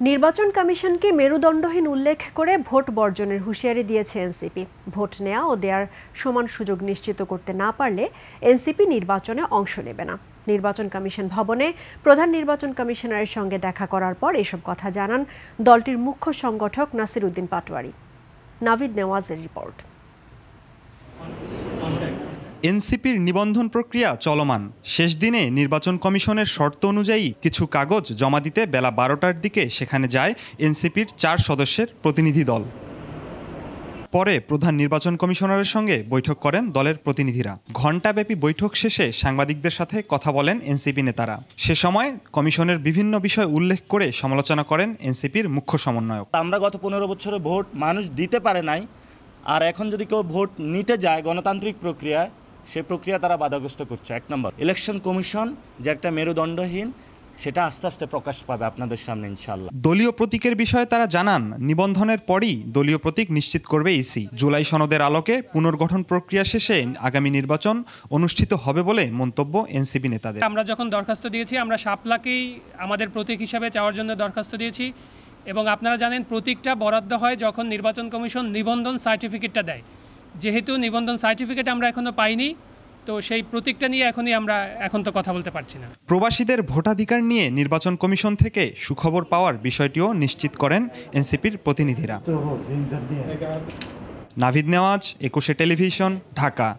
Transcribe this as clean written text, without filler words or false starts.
নির্বাচন কমিশনকে মেরুদণ্ডহীন উল্লেখ করে ভোট বর্জনের হুঁশিয়ারি দিয়েছে এনসিপি। ভোট নেওয়া ও দেওয়ার সমান সুযোগ নিশ্চিত করতে না পারলে এনসিপি নির্বাচনে অংশ নেবে না। নির্বাচন কমিশন ভবনে প্রধান নির্বাচন কমিশনারের সঙ্গে দেখা করার পর এসব কথা জানান দলটির মুখ্য সংগঠক নাসির উদ্দিন পাটোয়ারি। নাভিদ নেওয়াজের রিপোর্ট। এনসিপির নিবন্ধন প্রক্রিয়া চলমান। শেষ দিনে নির্বাচন কমিশনের শর্ত অনুযায়ী কিছু কাগজ জমা দিতে বেলা 12টার দিকে সেখানে যায় এনসিপির 4 সদস্যের প্রতিনিধি দল। পরে প্রধান নির্বাচন কমিশনারের সঙ্গে বৈঠক করেন দলের প্রতিনিধিরা। ঘণ্টাব্যাপী বৈঠক শেষে সাংবাদিকদের সাথে কথা বলেন এনসিপি নেতারা। সে সময় কমিশনের বিভিন্ন বিষয় উল্লেখ করে সমালোচনা করেন এনসিপির মুখ্য সমন্বয়ক। আমরা গত 15 বছরে ভোট মানুষ দিতে পারে নাই, আর এখন যদি কেউ ভোট নিতে যায় গণতান্ত্রিক প্রক্রিয়ায়, সেই প্রক্রিয়া তারা বাধাগ্রস্ত করছে। 1 নম্বর, ইলেকশন কমিশন যে একটা মেরুদণ্ডহীন, সেটা আস্তে আস্তে প্রকাশ পাবে আপনাদের সামনে ইনশাআল্লাহ। দলীয় প্রতীকের বিষয়ে তারা জানান, নিবন্ধনের পরই দলীয় প্রতীক নিশ্চিত করবে ইসি। জুলাই সনদের আলোকে পুনর্গঠন প্রক্রিয়া শেষে আগামী নির্বাচন অনুষ্ঠিত হবে বলে মন্তব্য এনসিপি নেতাদের। আমরা যখন দরখাস্ত দিয়েছি, আমরা শাপলাকেই আমাদের প্রতীক হিসাবে চাওয়ার জন্য দরখাস্ত দিয়েছি, এবং আপনারা জানেন প্রতীকটা বরাদ্দ হয় যখন নির্বাচন কমিশন নিবন্ধন সার্টিফিকেটটা দেয়। যেহেতু নিবন্ধন সার্টিফিকেট আমরা এখনো পাইনি, তো সেই প্রতীকটা নিয়ে আমরা এখন তো কথা বলতে পারছি না। প্রবাসীদের ভোটাধিকার নিয়ে নির্বাচন কমিশন থেকে সুখবর পাওয়ার বিষয়টিও নিশ্চিত করেন এনসিপির প্রতিনিধিরা। নাভিদ নেওয়াজ, 21 টেলিভিশন, ঢাকা।